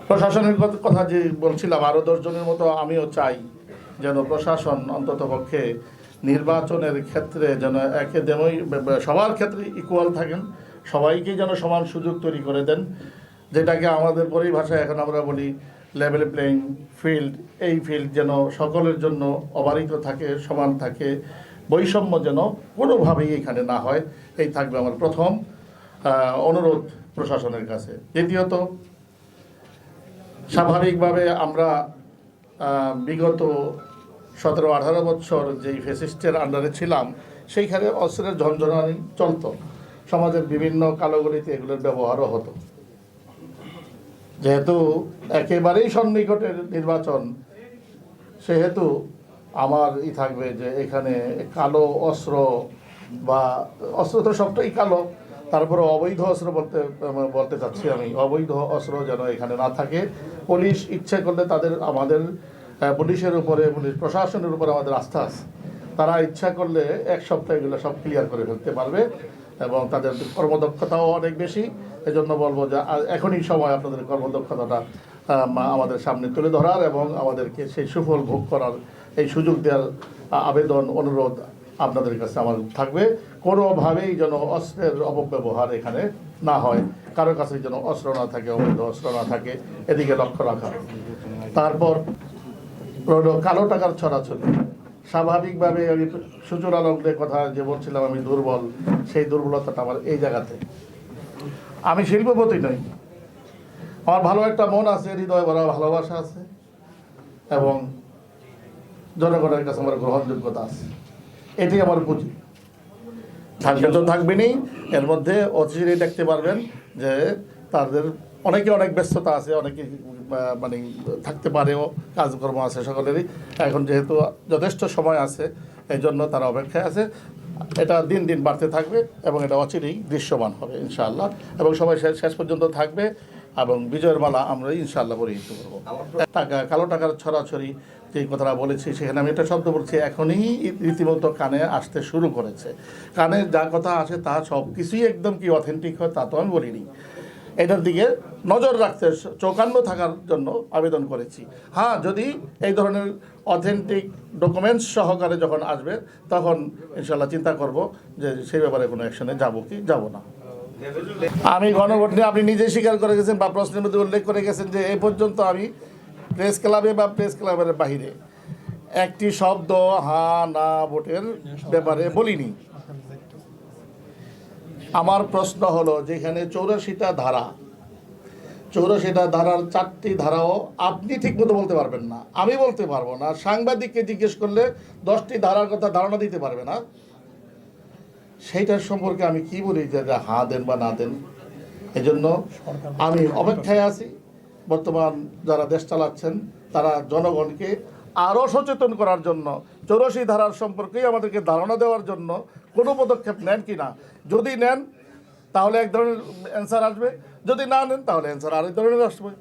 প্রশাসনের কথা যে বলছিলাম, আরও 10 জনের মতো আমিও চাই যেন প্রশাসন অন্ততপক্ষে নির্বাচনের ক্ষেত্রে যেন একদমই সবার ক্ষেত্রে ইকুয়াল থাকেন, সবাইকে যেন সমান সুযোগ তৈরি করে দেন, যেটাকে আমাদের পরিভাষায় এখন আমরা বলি লেভেল প্লেইং ফিল্ড। এই ফিল্ড যেন সকলের জন্য অবারিত থাকে, সমান থাকে, বৈষম্য যেন কোনোভাবেই এখানে না হয়। এই থাকবে আমার প্রথম অনুরোধ প্রশাসনের কাছে। দ্বিতীয়ত, স্বাভাবিকভাবে আমরা বিগত 17-18 বছর যেই ফ্যাসিস্টের আন্ডারে ছিলাম, সেইখানে অস্ত্রের ঝনঝনানি চলত, সমাজের বিভিন্ন কালোগলিতে এগুলোর ব্যবহারও হতো। যেহেতু একেবারেই সন্নিকটের নির্বাচন, সেহেতু আমার থাকবে যে এখানে কালো অস্ত্র বা অস্ত্র তো সবটাই কালো, তারপরে অবৈধ অস্ত্র বলতে চাচ্ছি আমি, অবৈধ অস্ত্র যেন এখানে না থাকে। পুলিশ ইচ্ছে করলে আমাদের পুলিশের উপরে, পুলিশ প্রশাসনের উপরে আমাদের আস্থা আছে। তারা ইচ্ছা করলে 1 সপ্তাহে এগুলো সব ক্লিয়ার করে ফেলতে পারবে এবং তাদের কর্মদক্ষতাও অনেক বেশি। এজন্য বলবো যে এখনই সময় আপনাদের কর্মদক্ষতাটা আমাদের সামনে তুলে ধরার এবং আমাদেরকে সেই সুফল ভোগ করার এই সুযোগ দেওয়ার আবেদন, অনুরোধ আপনাদের কাছে আমার থাকবে। কোনোভাবেই যেন অস্ত্রের অপব্যবহার এখানে না হয়, কারো কাছে যেন অস্ত্র না থাকে, অবৈধ অস্ত্র না থাকে, এদিকে লক্ষ্য রাখা। তারপর কালো টাকার ছড়াছড়ি। স্বাভাবিকভাবে আমি সুজুর আলমদের কথা যে বলছিলাম আমি দুর্বল, সেই দুর্বলতাটা আমার এই জায়গাতে। আমি শিল্পপতি নই, আমার ভালো একটা মন আছে, হৃদয় ভরা ভালোবাসা আছে এবং জনগণের কাছে আমার গ্রহণযোগ্যতা আছে। এটাই আমার পুঁজি। থাকবে তো থাকবেনই, এর মধ্যে অচিরেই দেখতে পারবেন যে তাদের অনেকে অনেক ব্যস্ততা আছে, অনেকে মানে থাকতে পারেও, কাজকর্ম আছে সকলেরই। এখন যেহেতু যথেষ্ট সময় আছে, এই জন্য তারা অপেক্ষায় আছে। এটা দিন দিন বাড়তে থাকবে এবং এটা অচিরেই দৃশ্যমান হবে ইনশাআল্লাহ, এবং সবাই শেষ পর্যন্ত থাকবে এবং বিজয়ের মালা আমরা ইনশাআল্লাহ পরিহিত করবো। কালো টাকার ছড়াছড়ি যে কথাটা বলেছি, সেখানে আমি একটা শব্দ বলছি, এখনই রীতিমতো কানে আসতে শুরু করেছে। কানে যা কথা আসে তা সব কিছুই একদম কি অথেন্টিক হয় তা তো আমি বলিনি। এটার দিকে নজর রাখতে, চৌকান্ন থাকার জন্য আবেদন করেছি। হ্যাঁ, যদি এই ধরনের অথেন্টিক ডকুমেন্টস সহকারে যখন আসবে, তখন ইনশাল্লাহ চিন্তা করব যে সেই ব্যাপারে কোনো অ্যাকশনে যাব কি যাব না। আমি গণভোট নিয়ে আপনি নিজে স্বীকার করে গেছেন বা প্রশ্নের মধ্যে উল্লেখ করে গেছেন যে এই পর্যন্ত আমি প্রেস ক্লাবে বা প্রেস ক্লাবের বাহিরে একটি শব্দ হ্যাঁ না ভোটের ব্যাপারে বলিনি। আমার প্রশ্ন হলো, যেখানে 84টা ধারা, 84টা ধারার 4টি ধারাও আপনি ঠিকমতো বলতে পারবেন না, আমি বলতে পারবো না, সাংবাদিককে জিজ্ঞেস করলে 10টি ধারার কথা ধারণা দিতে পারবে না, সেইটার সম্পর্কে আমি কি বলি যে হ্যাঁ দেন বা না দেন? এজন্য আমি অপেক্ষায় আছি। বর্তমান যারা দেশ চালাচ্ছেন তারা জনগণকে আরও সচেতন করার জন্য 84 ধারার সম্পর্কেই আমাদেরকে ধারণা দেওয়ার জন্য কোনো পদক্ষেপ নেন কি না। যদি নেন তাহলে এক ধরনের অ্যান্সার আসবে, যদি না নেন তাহলে অ্যান্সার আরেক ধরনের আসবে।